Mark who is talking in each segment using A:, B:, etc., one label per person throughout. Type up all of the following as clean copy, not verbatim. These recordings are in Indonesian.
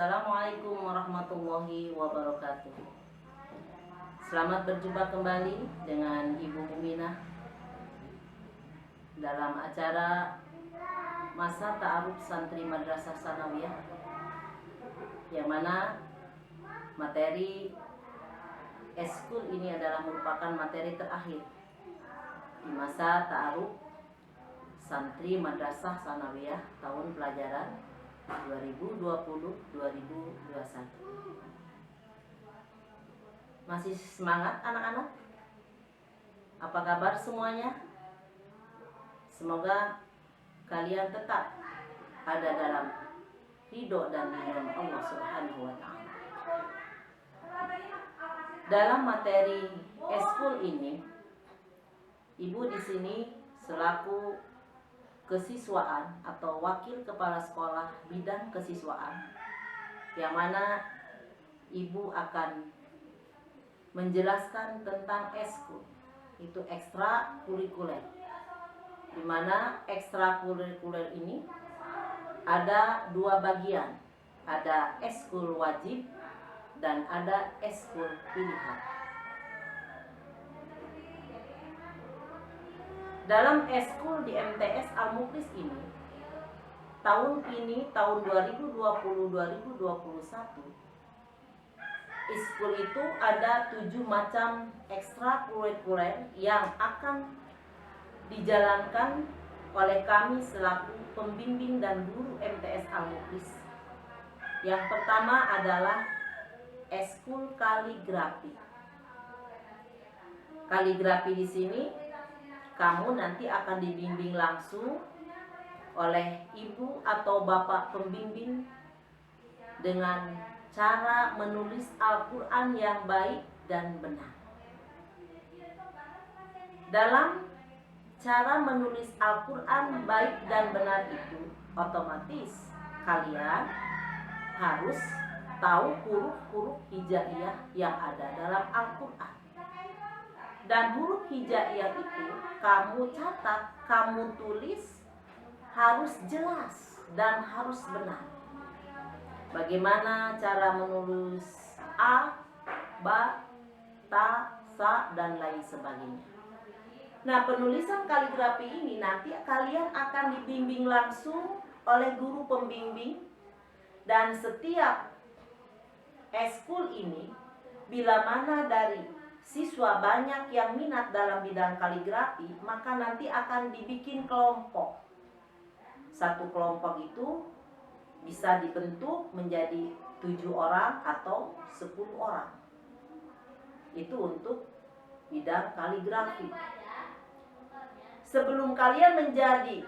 A: Assalamualaikum warahmatullahi wabarakatuh. Selamat berjumpa kembali dengan Ibu Muminah dalam acara Masa Ta'aruf Santri Madrasah Tsanawiyah, yang mana materi eskul ini adalah merupakan materi terakhir di masa Ta'aruf Santri Madrasah Tsanawiyah tahun pelajaran 2020-2021. Masih semangat anak-anak? Apa kabar semuanya? Semoga kalian tetap ada dalam ridho dan lindungan Allah Subhanahu wa Ta'ala. Dalam materi eskul ini, Ibu di sini selaku kesiswaan atau wakil kepala sekolah bidang kesiswaan, yang mana Ibu akan menjelaskan tentang eskul, itu ekstra kurikuler, di mana ekstra kurikuler ini ada dua bagian, ada eskul wajib dan ada eskul pilihan. Dalam eskul di MTS Al-Muklis ini, tahun 2020-2021, eskul itu ada 7 macam ekstrakurikuler yang akan dijalankan oleh kami selaku pembimbing dan guru MTS Al-Muklis. Yang pertama adalah eskul kaligrafi. Kaligrafi di sini kamu nanti akan dibimbing langsung oleh ibu atau bapak pembimbing dengan cara menulis Al-Quran yang baik dan benar. Dalam cara menulis Al-Quran baik dan benar itu, otomatis kalian harus tahu huruf-huruf hijaiyah yang ada dalam Al-Quran. Dan huruf hijaiyah itu kamu catat, kamu tulis harus jelas dan harus benar. Bagaimana cara menulis A, Ba, Ta, Sa, dan lain sebagainya. Nah, penulisan kaligrafi ini nanti kalian akan dibimbing langsung oleh guru pembimbing. Dan setiap eskul ini, bila mana dari siswa banyak yang minat dalam bidang kaligrafi, maka nanti akan dibikin kelompok. Satu kelompok itu bisa dibentuk menjadi 7 orang atau 10 orang. Itu untuk bidang kaligrafi. Sebelum kalian menjadi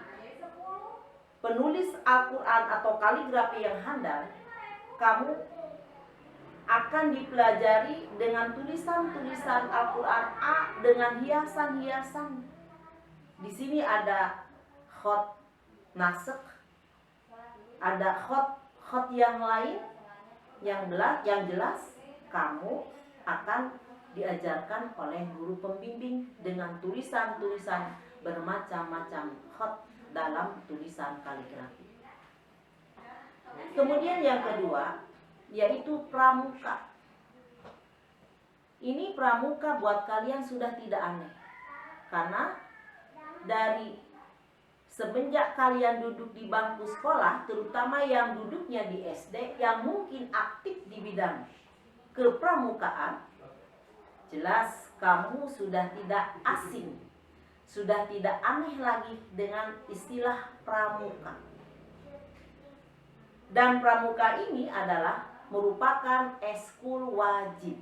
A: penulis Al-Quran atau kaligrafi yang handal, kamu akan dipelajari dengan tulisan-tulisan Al-Quran A dengan hiasan-hiasan. Di sini ada khot nasakh, ada khot yang lain yang jelas kamu akan diajarkan oleh guru pembimbing dengan tulisan-tulisan bermacam-macam khot dalam tulisan kaligrafi. Kemudian yang kedua yaitu pramuka. Ini pramuka buat kalian sudah tidak aneh, karena dari semenjak kalian duduk di bangku sekolah, terutama yang duduknya di SD, yang mungkin aktif di bidang kepramukaan, jelas kamu sudah tidak asing, sudah tidak aneh lagi dengan istilah pramuka. Dan pramuka ini adalah merupakan eskul wajib.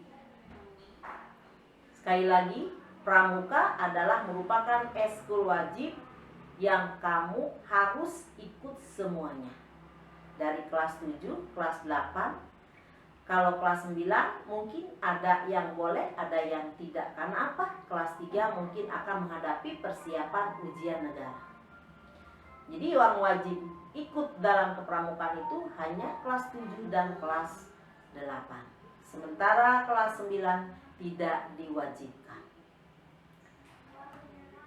A: Sekali lagi, pramuka adalah merupakan eskul wajib yang kamu harus ikut semuanya. Dari kelas 7, kelas 8, kalau kelas 9 mungkin ada yang boleh, ada yang tidak. Karena apa? Kelas 3 mungkin akan menghadapi persiapan ujian negara. Jadi yang wajib ikut dalam kepramukaan itu hanya kelas 7 dan kelas 8. Sementara kelas 9 tidak diwajibkan.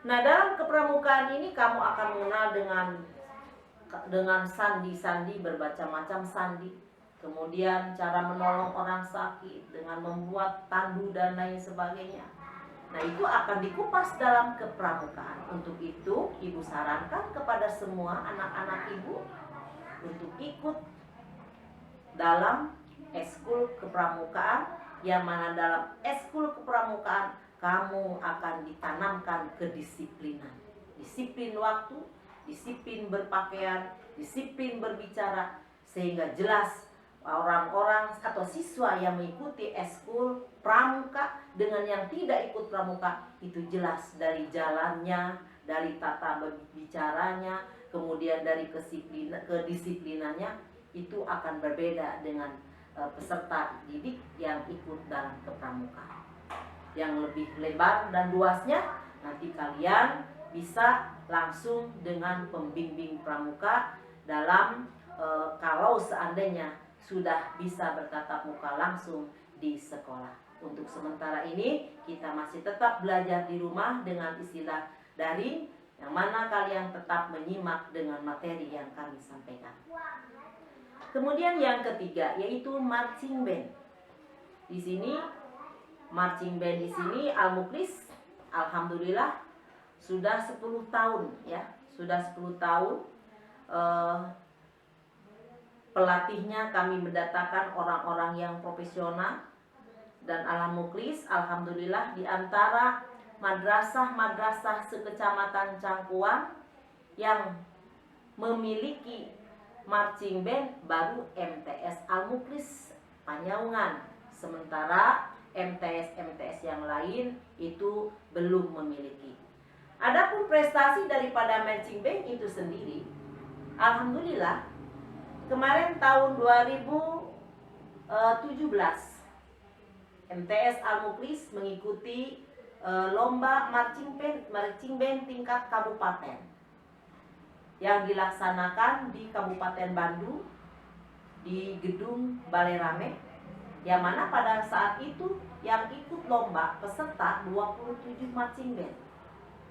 A: Nah, dalam kepramukaan ini kamu akan mengenal dengan sandi-sandi, berbaca macam sandi. kemudian cara menolong orang sakit dengan membuat tandu dan lain sebagainya. Nah, itu akan dikupas dalam kepramukaan. Untuk itu, ibu sarankan kepada semua anak-anak ibu untuk ikut dalam eskul kepramukaan, yang mana dalam eskul kepramukaan kamu akan ditanamkan kedisiplinan. Disiplin waktu, disiplin berpakaian, disiplin berbicara, sehingga jelas orang-orang atau siswa yang mengikuti eskul pramuka dengan yang tidak ikut pramuka itu jelas dari jalannya, dari tata berbicaranya, kemudian dari kedisiplinannya itu akan berbeda dengan peserta didik yang ikut dalam kepramukaan. Yang lebih lebar dan luasnya nanti kalian bisa langsung dengan pembimbing pramuka dalam kalau seandainya sudah bisa bertatap muka langsung di sekolah. Untuk sementara ini kita masih tetap belajar di rumah dengan istilah daring, yang mana kalian tetap menyimak dengan materi yang kami sampaikan. Kemudian yang ketiga yaitu marching band. Di sini marching band di sini Al-Muklis alhamdulillah sudah 10 tahun ya, sudah 10 tahun. Pelatihnya kami mendatangkan orang-orang yang profesional, dan Al-Muklis alhamdulillah di antara madrasah-madrasah sekecamatan Cangkuang yang memiliki marching band baru MTS Al-Muklis Panyaungan, sementara MTS-MTS yang lain itu belum memiliki. Adapun prestasi daripada marching band itu sendiri, alhamdulillah kemarin tahun 2017 MTS Al-Muklis mengikuti lomba marching band tingkat kabupaten yang dilaksanakan di Kabupaten Bandung di gedung Balai Rame, yang mana pada saat itu yang ikut lomba peserta 27 marching band,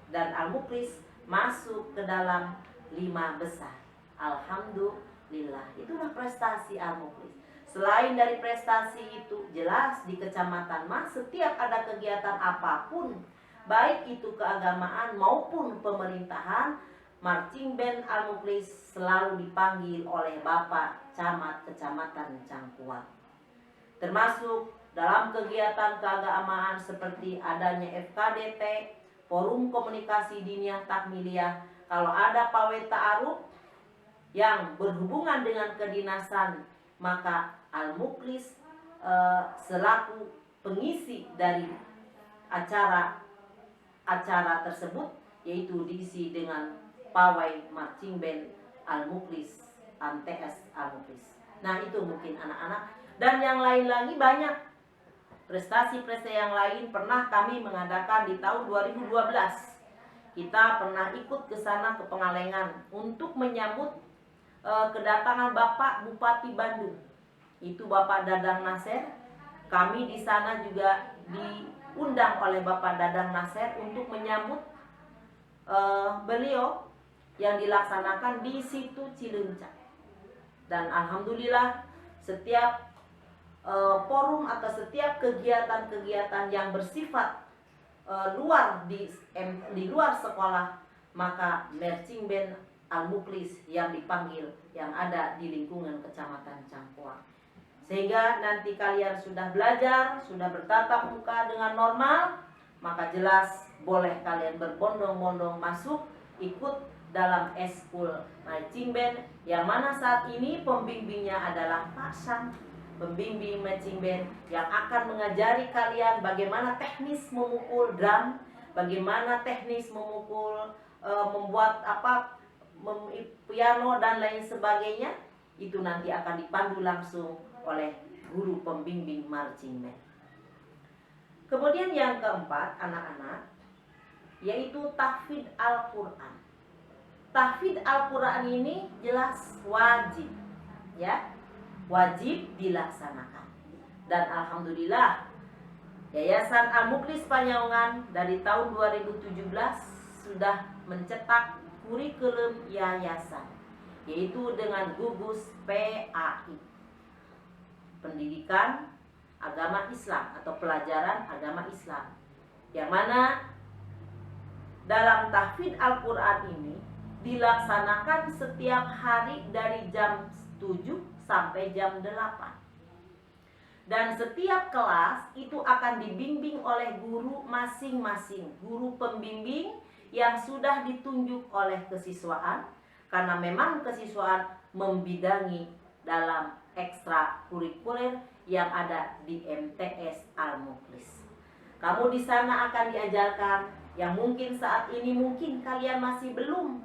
A: dan Al-Muklis masuk ke dalam 5 besar. Alhamdulillah, itulah prestasi Al-Muklis. Selain dari prestasi itu, jelas di kecamatan Mas setiap ada kegiatan apapun, baik itu keagamaan maupun pemerintahan, marching band Al-Muklis selalu dipanggil oleh Bapak Camat Kecamatan Cangkuang. Termasuk dalam kegiatan keagamaan seperti adanya FKDT, Forum Komunikasi Diniyah Takmiliyah, kalau ada pawai ta'aruf yang berhubungan dengan kedinasan, maka Al-Muklis selaku pengisi dari acara tersebut, yaitu diisi dengan pawai marching band Al-Muklis, MTS Al-Muklis. Nah, itu mungkin anak-anak, dan yang lain lagi banyak prestasi-prestasi yang lain. Pernah kami mengadakan di tahun 2012, kita pernah ikut ke sana ke Pengalengan untuk menyambut kedatangan Bapak Bupati Bandung, itu Bapak Dadang Nasir. Kami di sana juga diundang oleh Bapak Dadang Nasir untuk menyambut beliau yang dilaksanakan di situ Cileunca. Dan alhamdulillah setiap forum atau setiap kegiatan-kegiatan yang bersifat di luar sekolah, maka marching band Al-Muklis yang dipanggil yang ada di lingkungan Kecamatan Cangkuang. Sehingga nanti kalian sudah belajar, sudah bertatap muka dengan normal, maka jelas boleh kalian berbondong-bondong masuk ikut dalam eskul marching band, yang mana saat ini pembimbingnya adalah Pak Sam, pembimbing marching band yang akan mengajari kalian bagaimana teknis memukul drum, bagaimana teknis memukul membuat piano dan lain sebagainya. Itu nanti akan dipandu langsung oleh guru pembimbing marching band. Kemudian yang keempat, anak-anak, yaitu tahfidz Al-Quran. Tahfidz Al-Quran ini jelas wajib, ya, wajib dilaksanakan. Dan alhamdulillah Yayasan Al-Muklis Panyaungan dari tahun 2017 sudah mencetak kurikulum yayasan, yaitu dengan gugus PAI. pendidikan agama Islam atau pelajaran agama Islam, yang mana dalam tahfidz Al-Quran ini dilaksanakan setiap hari dari jam 7 sampai jam 8. Dan setiap kelas itu akan dibimbing oleh guru masing-masing, guru pembimbing yang sudah ditunjuk oleh kesiswaan, karena memang kesiswaan membidangi dalam ekstrakurikuler yang ada di MTS Al-Mukhlis. Kamu di sana akan diajarkan yang mungkin saat ini mungkin kalian masih belum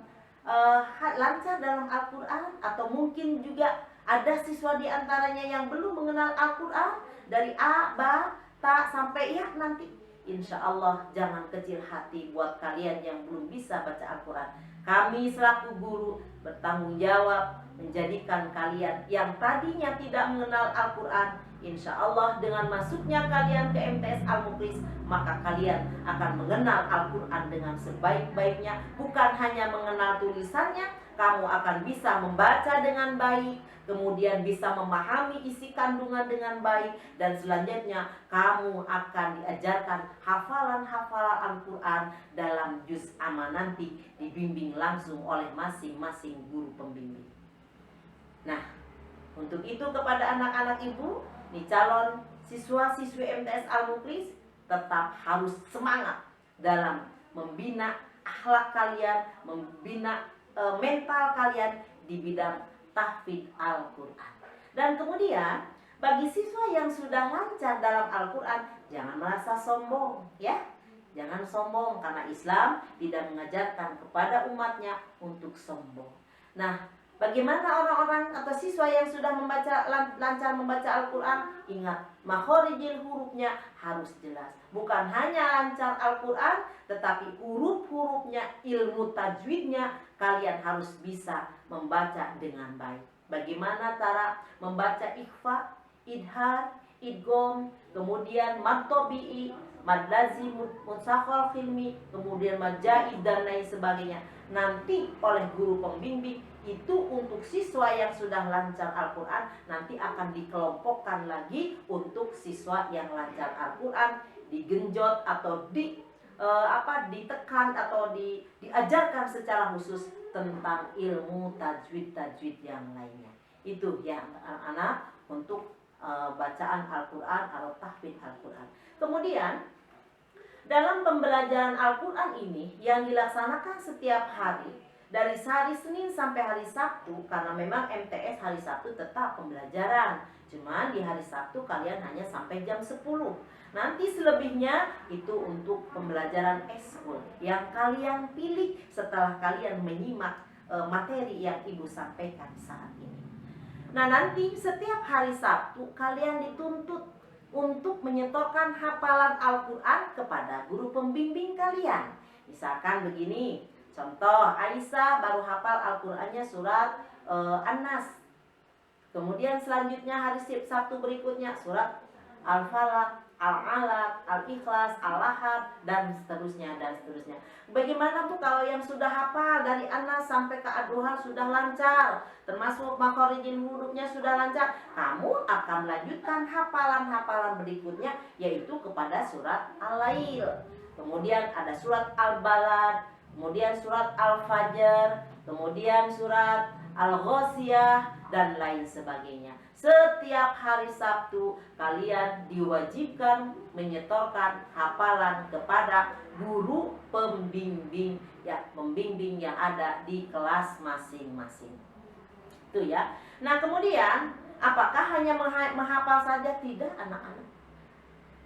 A: lancar dalam Al-Quran, atau mungkin juga ada siswa di antaranya yang belum mengenal Al-Quran dari A, Ba, Ta sampai Ya nanti. Insya Allah jangan kecil hati buat kalian yang belum bisa baca Al-Quran. Kami selaku guru bertanggung jawab menjadikan kalian yang tadinya tidak mengenal Al-Quran, insya Allah dengan masuknya kalian ke MTS Al-Mukhlis, maka kalian akan mengenal Al-Quran dengan sebaik-baiknya. Bukan hanya mengenal tulisannya, kamu akan bisa membaca dengan baik, kemudian bisa memahami isi kandungan dengan baik, dan selanjutnya kamu akan diajarkan hafalan-hafalan Al-Quran dalam juz amma nanti, dibimbing langsung oleh masing-masing guru pembimbing. Nah, untuk itu kepada anak-anak ibu, nih calon siswa-siswi MTS Al-Mukhlis, tetap harus semangat dalam membina akhlak kalian, membina mental kalian di bidang tahfidz Al-Quran. Dan kemudian bagi siswa yang sudah lancar dalam Al-Quran, jangan merasa sombong ya. Jangan sombong, karena Islam tidak mengajarkan kepada umatnya untuk sombong. Nah, bagaimana orang-orang atau siswa yang sudah lancar membaca Al-Quran? Ingat, makhorijil hurufnya harus jelas. Bukan hanya lancar Al-Quran, tetapi huruf-hurufnya, ilmu tajwidnya kalian harus bisa membaca dengan baik. Bagaimana cara membaca ikhfa, idhar, idgham, kemudian mad tabi'i, mad lazim, munshakhal khilmi, kemudian mad jaid dan lain sebagainya. Nanti oleh guru pembimbing itu untuk siswa yang sudah lancar Al-Quran, nanti akan dikelompokkan lagi untuk siswa yang lancar Al-Quran, digenjot atau ditekan atau diajarkan secara khusus tentang ilmu tajwid yang lainnya. Itu ya anak-anak untuk bacaan Al-Quran atau tahfidz Al-Quran. Kemudian dalam pembelajaran Al-Quran ini yang dilaksanakan setiap hari dari hari Senin sampai hari Sabtu, karena memang MTS hari Sabtu tetap pembelajaran, cuman di hari Sabtu kalian hanya sampai jam 10. Nanti selebihnya itu untuk pembelajaran ekskul yang kalian pilih setelah kalian menyimak materi yang ibu sampaikan saat ini. Nah, nanti setiap hari Sabtu kalian dituntut untuk menyetorkan hafalan Al-Quran kepada guru pembimbing kalian. Misalkan begini, contoh Aisyah baru hafal Al-Qurannya surat An-Nas. Kemudian selanjutnya hari Sabtu berikutnya surat Al-Falaq, Al-Alaq, Al-Ikhlas, Al-Lahab, dan seterusnya. Bagaimana Bu kalau yang sudah hafal dari An-Nas sampai ke Ad-Duha sudah lancar, termasuk makhorijil hurufnya sudah lancar, kamu akan melanjutkan hafalan-hafalan berikutnya, yaitu kepada surat Al-Lail. Kemudian ada surat Al-Balad, kemudian surat Al-Fajr, kemudian surat Al-Ghasyiyah, dan lain sebagainya. Setiap hari Sabtu kalian diwajibkan menyetorkan hafalan kepada guru pembimbing pembimbing yang ada di kelas masing-masing. Itu ya. Nah, kemudian apakah hanya menghafal saja? Tidak, anak-anak.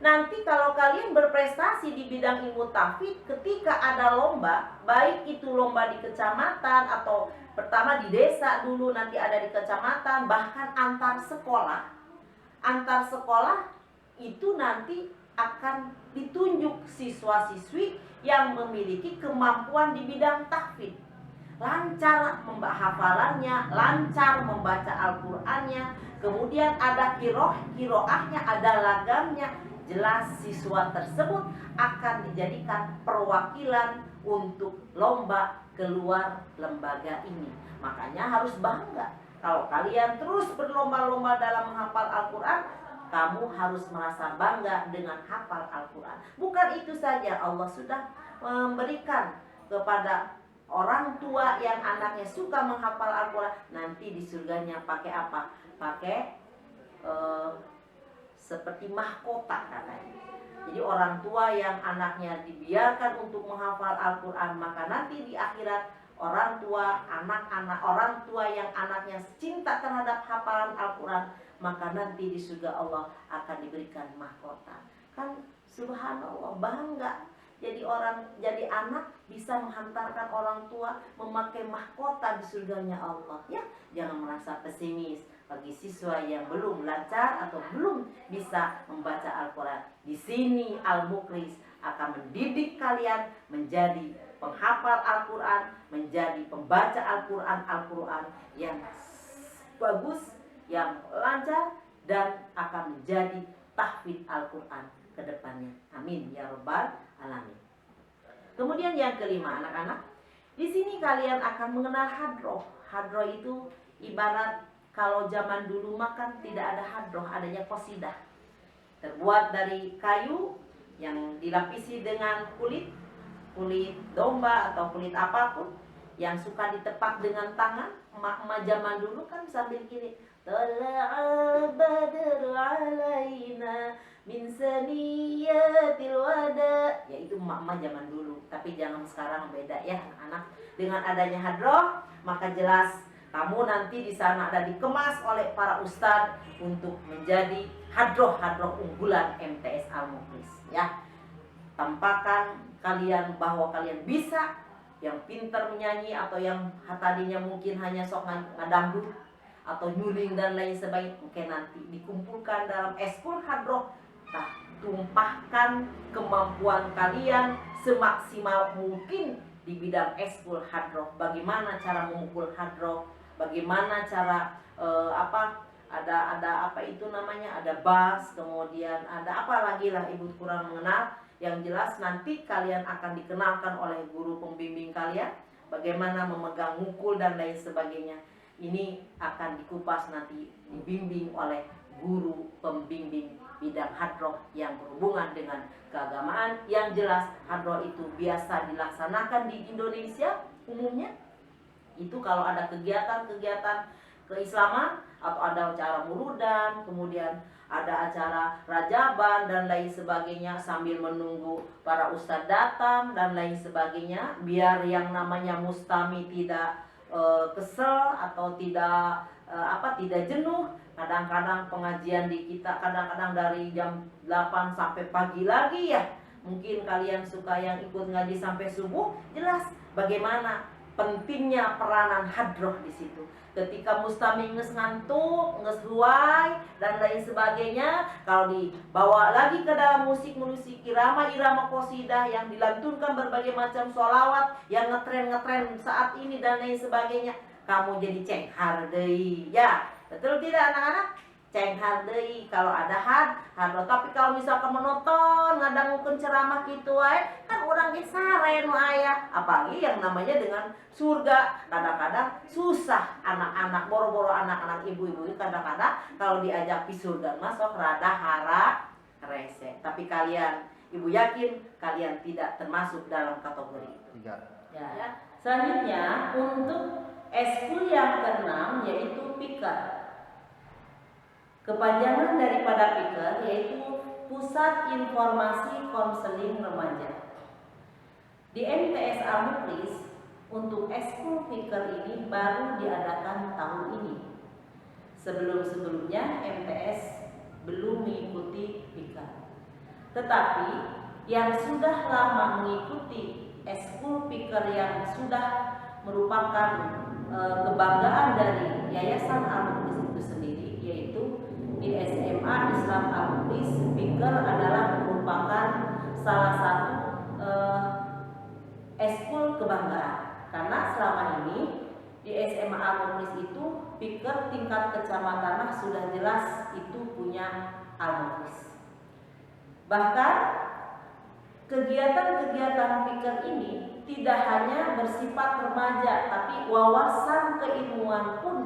A: Nanti kalau kalian berprestasi di bidang ilmu tahfidz, ketika ada lomba, baik itu lomba di kecamatan atau pertama di desa dulu, nanti ada di kecamatan, bahkan antar sekolah itu nanti akan ditunjuk siswa-siswi yang memiliki kemampuan di bidang tahfidz, lancar hafalannya, lancar membaca Al-Qur'annya, kemudian ada kiroahnya, ada lagamnya. Jelas siswa tersebut akan dijadikan perwakilan untuk lomba keluar lembaga ini. Makanya harus bangga Kalau kalian terus berlomba-lomba dalam menghafal Al-Quran, kamu harus merasa bangga dengan hafal Al-Quran. Bukan itu saja, Allah sudah memberikan kepada orang tua yang anaknya suka menghafal Al-Quran, nanti di surganya pakai apa? Pakai seperti mahkota katanya. Jadi orang tua yang anaknya dibiarkan untuk menghafal Al-Quran, maka nanti di akhirat orang tua, anak-anak, orang tua yang anaknya cinta terhadap hafalan Al-Quran, maka nanti di surga Allah akan diberikan mahkota. Kan subhanallah, bangga. Jadi anak bisa menghantarkan orang tua memakai mahkota di surganya Allah. Ya, jangan merasa pesimis. Bagi siswa yang belum lancar atau belum bisa membaca Al-Quran, di sini Al-Mukhlis akan mendidik kalian menjadi penghafal Al-Quran, menjadi pembaca Al-Quran yang bagus, yang lancar, dan akan menjadi tahfidz Al-Quran ke depannya. Amin ya rabbal alamin. Kemudian yang kelima, anak-anak, di sini kalian akan mengenal hadroh. Hadroh itu ibarat kalau zaman dulu makan tidak ada hadroh, adanya qasidah. Terbuat dari kayu yang dilapisi dengan kulit domba atau kulit apapun, yang suka ditepak dengan tangan. Emak-emak zaman dulu kan sambil gini, tala'al badru alaina min saniyatil wada. Ya itu emak-emak zaman dulu. Tapi jangan sekarang, beda ya anak-anak. Dengan adanya hadroh, maka jelas kamu nanti di sana ada dikemas oleh para ustadz untuk menjadi hadroh-hadroh unggulan MTS Al-Mukhlis. Ya, tampakkan kalian bahwa kalian bisa, yang pintar menyanyi atau yang tadinya mungkin hanya sok ngadangdut atau nyuling dan lain sebagainya, mungkin nanti dikumpulkan dalam eskul hadroh. Tumpahkan kemampuan kalian semaksimal mungkin di bidang eskul hadroh. Bagaimana cara memukul hadroh, bagaimana cara ada apa itu namanya, ada bass, kemudian ada apa lagi lah, ibu kurang mengenal. Yang jelas nanti kalian akan dikenalkan oleh guru pembimbing kalian bagaimana memegang mukul dan lain sebagainya. Ini akan dikupas nanti, dibimbing oleh guru pembimbing bidang hadroh yang berhubungan dengan keagamaan. Yang jelas hadroh itu biasa dilaksanakan di Indonesia umumnya. Itu kalau ada kegiatan-kegiatan keislaman atau ada acara murudan, kemudian ada acara rajaban dan lain sebagainya, sambil menunggu para ustadz datang dan lain sebagainya, biar yang namanya mustami tidak kesel atau tidak jenuh. Kadang-kadang pengajian di kita kadang-kadang dari jam 8 sampai pagi lagi ya. Mungkin kalian suka yang ikut ngaji sampai subuh. Jelas bagaimana pentingnya peranan hadroh di situ. Ketika mustami nges ngantuk, nges huai dan lain sebagainya, kalau dibawa lagi ke dalam musik irama-irama qasidah yang dilantunkan berbagai macam sholawat yang ngetren saat ini dan lain sebagainya, kamu jadi cenghar deui. Ya, betul tidak anak-anak? Cenghar deui kalau ada hadroh. Tapi kalau misalkan menonton ngadangukeun ceramah kitu wae, kan urang ge saren aya. Apalagi yang namanya dengan surga, kadang-kadang susah anak-anak, boro-boro anak-anak ibu-ibu kadang-kadang kalau diajak di surga masuk rada rese. Tapi kalian, ibu yakin kalian tidak termasuk dalam kategori itu. Ya. Selanjutnya untuk eskul yang keenam yaitu pikir. Kepanjangan daripada PIKER yaitu Pusat Informasi Konseling Remaja. Di MTS Al-Mukhlis untuk eskul PIKER ini baru diadakan tahun ini. Sebelum-sebelumnya MTS belum mengikuti PIKER. Tetapi yang sudah lama mengikuti eskul PIKER yang sudah merupakan kebanggaan dari Yayasan Al-Mukhlis itu sendiri, yaitu di SMA Islam Al-Mukhlis, PIKER adalah merupakan salah satu eskul kebanggaan. Karena selama ini di SMA Al-Mukhlis itu PIKER tingkat kecamatan sudah jelas itu punya Al-Mukhlis. Bahkan kegiatan-kegiatan PIKER ini tidak hanya bersifat remaja, tapi wawasan keilmuan pun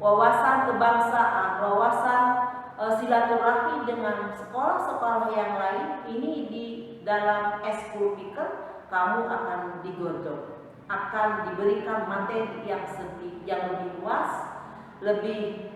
A: wawasan kebangsaan, wawasan silaturahmi dengan sekolah-sekolah yang lain. Ini di dalam Eskul Piker kamu akan digodok, akan diberikan materi yang lebih luas, lebih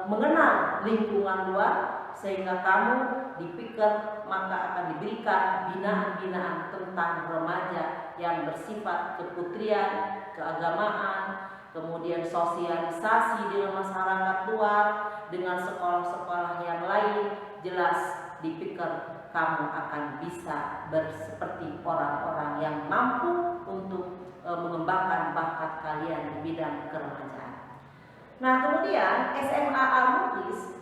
A: mengenal lingkungan luar, sehingga kamu dipikir maka akan diberikan binaan-binaan tentang remaja yang bersifat keputrian, keagamaan, kemudian sosialisasi dengan masyarakat luar, dengan sekolah-sekolah yang lain. Jelas dipikir kamu akan bisa seperti orang-orang yang mampu untuk mengembangkan bakat kalian di bidang keremajaan. Nah, kemudian SMA Al-Muklis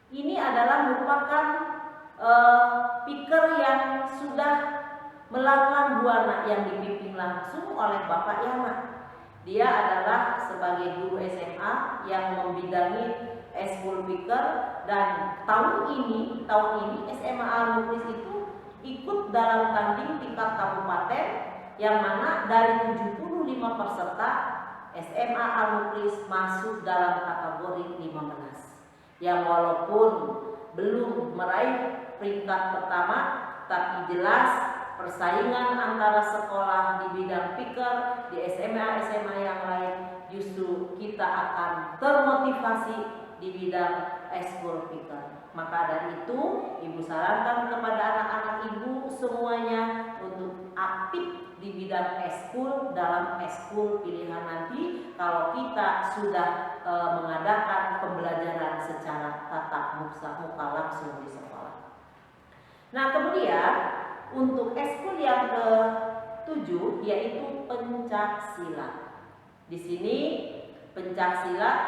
A: ini adalah merupakan piker yang sudah melanglang buana yang dipimpin langsung oleh Bapak Yana. Dia adalah sebagai guru SMA yang membidangi Eskul Piker, dan tahun ini SMA Al-Muklis itu ikut dalam tanding tingkat kabupaten, yang mana dari 75 peserta SMA Al-Muklis masuk dalam kategori 15, yang walaupun belum meraih peringkat pertama, tapi jelas persaingan antara sekolah di bidang piker di SMA yang lain, justru kita akan termotivasi di bidang Eskul Piker. Maka dari itu ibu sarankan kepada anak-anak ibu semuanya untuk aktif di bidang eskul dalam eskul pilihan nanti kalau kita sudah mengadakan pembelajaran secara tatap muka langsung di sekolah. Nah, kemudian untuk eskul yang ke-7 yaitu pencaksilat. Di sini pencaksilat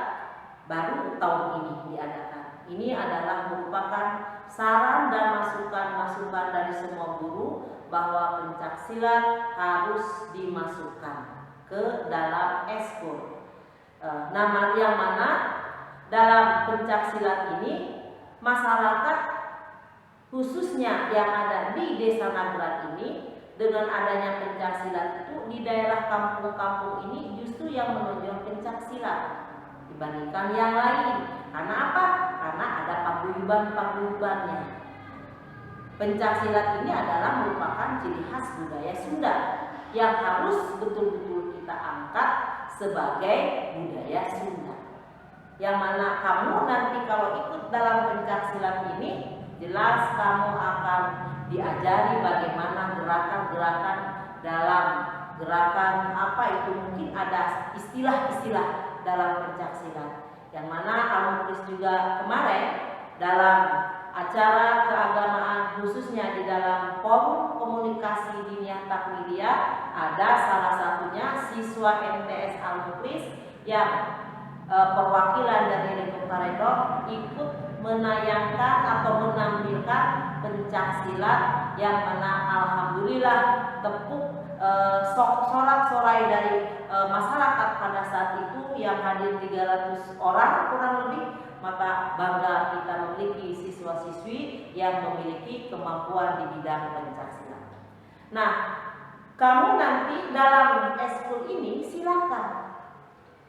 A: baru tahun ini diadakan. Ini adalah merupakan saran dan masukan-masukan dari semua guru bahwa pencaksilat harus dimasukkan ke dalam eskul. Nama yang mana dalam pencaksilat ini masyarakat khususnya yang ada di Desa Nagrak ini, dengan adanya pencaksilat itu di daerah kampung-kampung ini justru yang menonjol pencaksilat dibandingkan yang lain. Karena apa? Karena ada paguyuban-paguyubannya. Pencaksilat ini adalah merupakan ciri khas budaya Sunda yang harus betul-betul kita angkat sebagai budaya Sunda. Yang mana kamu nanti kalau ikut dalam pencaksilat ini, jelas kamu akan diajari bagaimana gerakan-gerakan dalam gerakan apa itu, mungkin ada istilah-istilah dalam pencaksilat, yang mana Al-Muklis juga kemarin dalam acara keagamaan khususnya di dalam forum komunikasi diniyah takwiliyah ada salah satunya siswa MTS Al-Muklis yang perwakilan dari Lingkup Karedok ikut menayangkan atau menampilkan pencaksilat, yang mana alhamdulillah tepuk sorak-sorai dari masyarakat pada saat itu yang hadir 300 orang kurang lebih. Maka bangga kita memiliki siswa-siswi yang memiliki kemampuan di bidang pencaksilat. Nah, kamu nanti dalam eskul ini silakan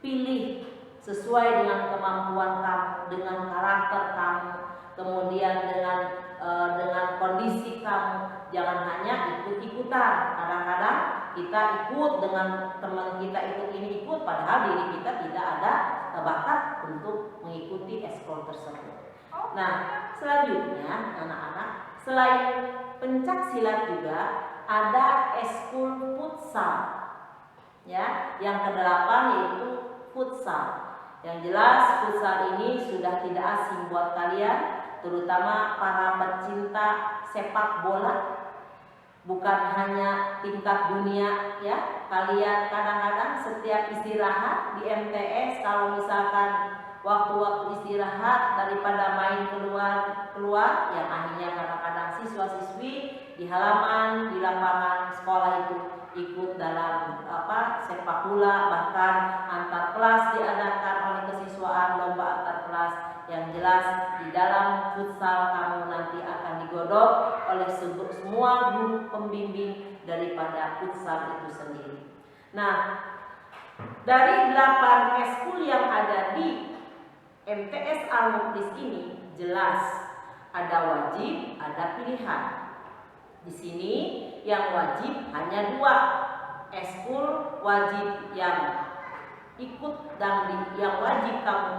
A: pilih sesuai dengan kemampuan kamu, dengan karakter kamu, kemudian dengan kondisi kamu. Jangan hanya ikut-ikutan. Kadang-kadang kita ikut dengan teman kita ikut ini ikut, padahal diri kita tidak ada bakat untuk mengikuti eskul tersebut. Nah, selanjutnya anak-anak, selain pencaksilat juga ada eskul futsal. Ya, yang ke-8 yaitu futsal. Yang jelas futsal ini sudah tidak asing buat kalian, terutama para pecinta sepak bola. Bukan hanya tingkat dunia ya. Kalian kadang-kadang setiap istirahat di MTS, kalau misalkan waktu-waktu istirahat daripada main keluar, yang akhirnya kadang-kadang siswa-siswi di halaman, di lapangan sekolah itu ikut dalam sepak bola, bahkan antar kelas diadakan oleh kesiswaan lomba antar kelas. Yang jelas di dalam futsal kamu nanti akan digodok oleh semua guru pembimbing daripada futsal itu sendiri. Nah, dari 8 eskul yang ada Al-Muklis ini jelas ada wajib, ada pilihan. Di sini yang wajib hanya 2. Eskul wajib yang ikut dan yang wajib kamu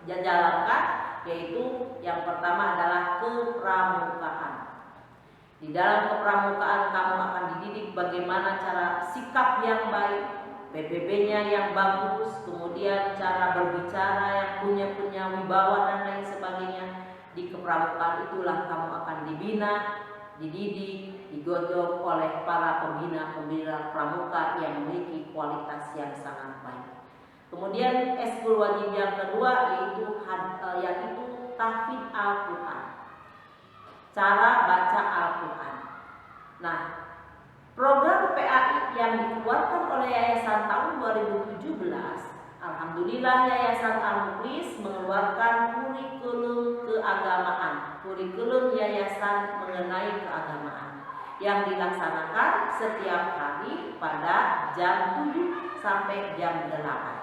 A: jalankan, yaitu yang pertama adalah kepramukaan. Di dalam kepramukaan kamu akan dididik bagaimana cara sikap yang baik, PBB-nya yang bagus, kemudian cara berbicara yang punya wibawa dan lain sebagainya. Di kepramukaan itulah kamu akan dibina, dididik, digodok oleh para pembina pramuka yang memiliki kualitas yang sangat baik. Kemudian eskul wajib yang kedua yaitu tahfidz Al-Quran, cara baca Al-Quran. Nah, program PAI yang dikeluarkan oleh Yayasan tahun 2017, alhamdulillah Yayasan Al-Muklis mengeluarkan kurikulum keagamaan, kurikulum yayasan mengenai keagamaan yang dilaksanakan setiap hari pada jam 7 sampai jam 8.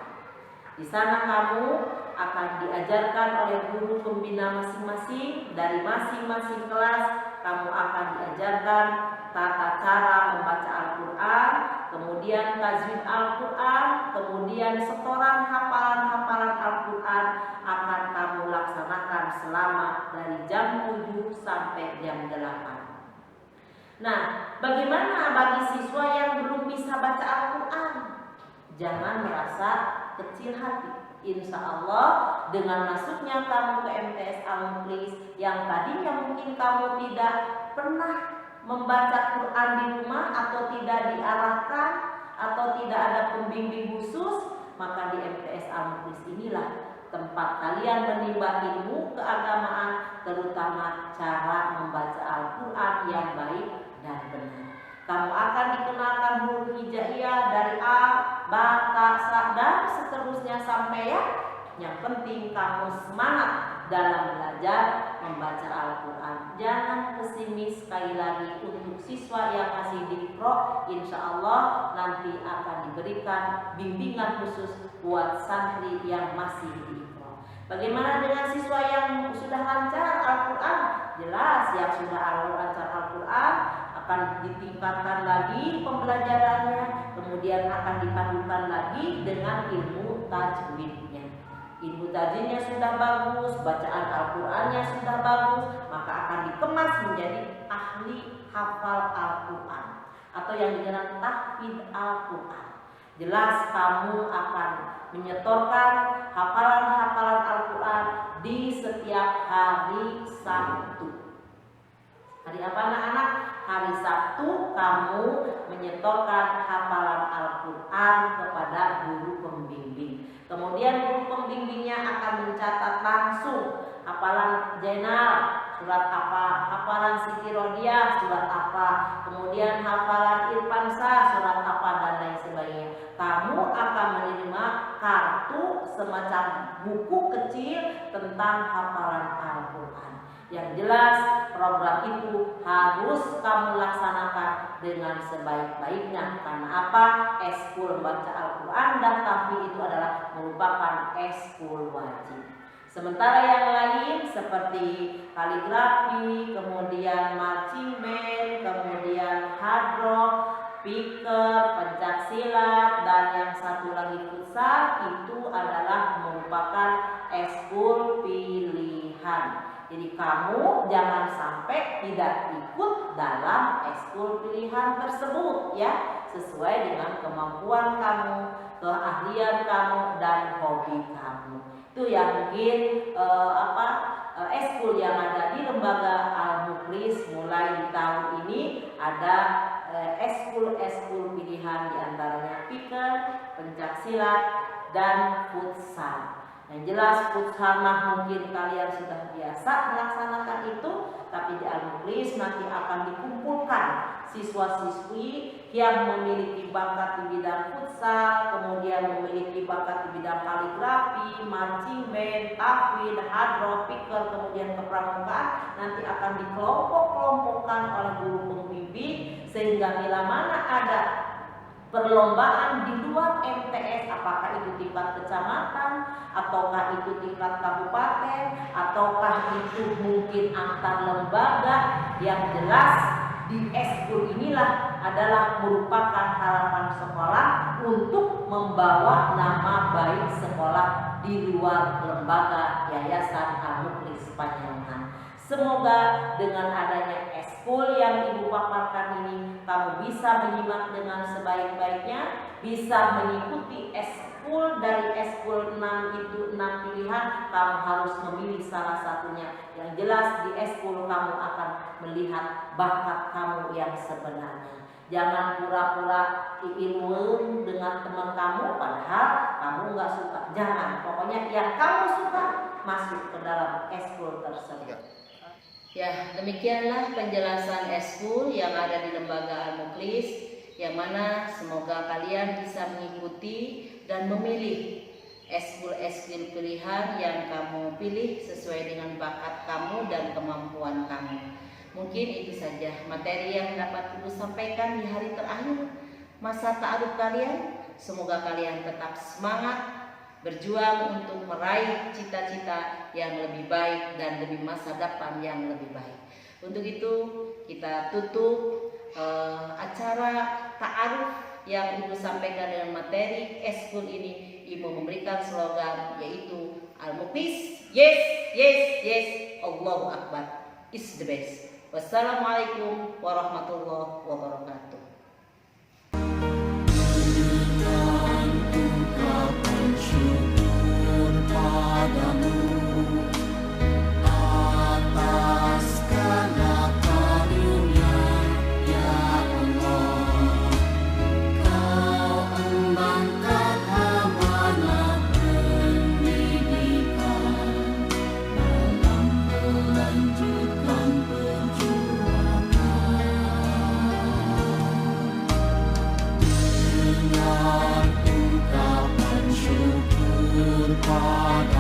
A: Di sana kamu akan diajarkan oleh guru pembina masing-masing. Dari masing-masing kelas kamu akan diajarkan tata cara membaca Al-Quran, kemudian tajwid Al-Quran, kemudian setoran hafalan-hafalan Al-Quran akan kamu laksanakan selama dari jam 7 sampai jam 8. Nah, bagaimana bagi siswa yang belum bisa baca Al-Quran? Jangan merasa kecil hati. Insya Allah dengan masuknya kamu ke MTS Al-Muklis yang tadinya mungkin kamu tidak pernah membaca Quran di rumah atau tidak diarahkan atau tidak ada pembimbing khusus, maka di MTS Al-Muklis inilah tempat kalian menimba ilmu keagamaan, terutama cara membaca Al-Quran yang baik dan benar. Kamu akan dikenalkan huruf hijaiyah dari A, Ba, Ta, Sa, dan seterusnya sampai ya. Yang penting kamu semangat dalam belajar membaca Al-Quran. Jangan pesimis, sekali lagi untuk siswa yang masih di pro, insya Allah nanti akan diberikan bimbingan khusus buat santri yang masih di pro. Bagaimana dengan siswa yang sudah lancar Al-Quran? Jelas yang sudah lancar Al-Quran akan ditingkatkan lagi pembelajarannya, kemudian akan dipadukan lagi dengan ilmu tajwidnya. Ilmu tajwidnya sudah bagus, bacaan Al-Qurannya sudah bagus, maka akan dikemas menjadi ahli hafal Al-Quran atau yang dikenal tahfidz Al-Quran. Jelas kamu akan menyetorkan hafalan-hafalan Al-Quran di setiap hari Sabtu. Hari apa anak-anak? Hari Sabtu kamu menyetorkan hafalan Al-Quran kepada guru pembimbing. Kemudian guru pembimbingnya akan mencatat langsung hafalan Zainal, surat apa, hafalan Siti Rodiah, surat apa, kemudian hafalan Irfansyah, surat apa, dan lain sebagainya. Kamu akan menerima kartu semacam buku kecil tentang hafalan Al-Quran. Yang jelas program itu harus kamu laksanakan dengan sebaik-baiknya. Karena apa? Eskul baca Al-Quran dan tahfidz itu adalah merupakan eskul wajib. Sementara yang lain seperti kaligrafi, kemudian marching band, kemudian hadroh, speaker, pencaksilat, dan yang satu lagi futsal itu adalah merupakan eskul pilihan. Jadi kamu jangan sampai tidak ikut dalam eskul pilihan tersebut ya, sesuai dengan kemampuan kamu, keahlian kamu, dan hobi kamu. Itu yang mungkin eskul yang ada di lembaga Al-Muklis mulai di tahun ini ada eskul pilihan, diantaranya piker, pencaksilat, dan futsal. Yang jelas futsal mungkin kalian sudah biasa melaksanakan itu, tapi di Al-Muklis nanti akan dikumpulkan siswa-siswi yang memiliki bakat di bidang futsal, kemudian memiliki bakat di bidang kaligrafi, marching band, tahfidz, hadroh, piker, kemudian kepramukaan, nanti akan dikelompok-kelompokkan oleh guru pembimbing sehingga bila mana ada perlombaan di luar MTS, apakah itu tingkat kecamatan, ataukah itu tingkat kabupaten, ataukah itu mungkin antar lembaga. Yang jelas di eskul inilah adalah merupakan harapan sekolah untuk membawa nama baik sekolah di luar lembaga Yayasan Al-Mukhlis Panjenengan. Semoga dengan adanya eskul yang Ibu paparkan ini, kamu bisa menyimak dengan sebaik-baiknya, bisa mengikuti eskul. Dari eskul 6 itu 6 pilihan, kamu harus memilih salah satunya. Yang jelas di eskul kamu akan melihat bakat kamu yang sebenarnya. Jangan pura-pura ilmu dengan teman kamu padahal kamu nggak suka. Jangan, pokoknya yang kamu suka masuk ke dalam eskul tersebut. Ya, demikianlah penjelasan eskul yang ada di Lembaga Al-Mukhlis, yang mana semoga kalian bisa mengikuti dan memilih eskul-eskul pilihan yang kamu pilih sesuai dengan bakat kamu dan kemampuan kamu. Mungkin itu saja materi yang dapat Ibu sampaikan di hari terakhir masa ta'aruf kalian. Semoga kalian tetap semangat berjuang untuk meraih cita-cita yang lebih baik dan lebih masa depan yang lebih baik. Untuk itu kita tutup acara ta'aruf yang Ibu sampaikan dengan materi eskul ini. Ibu memberikan slogan yaitu Al-Mukhlis, yes, yes, yes, Allahu Akbar is the best. Wassalamualaikum warahmatullahi wabarakatuh.
B: Padamu atas segala karunia, ya Allah. Kau embangkan amanah pendidikan dalam melanjutkan perjuangan dengan ungkapan syukur pada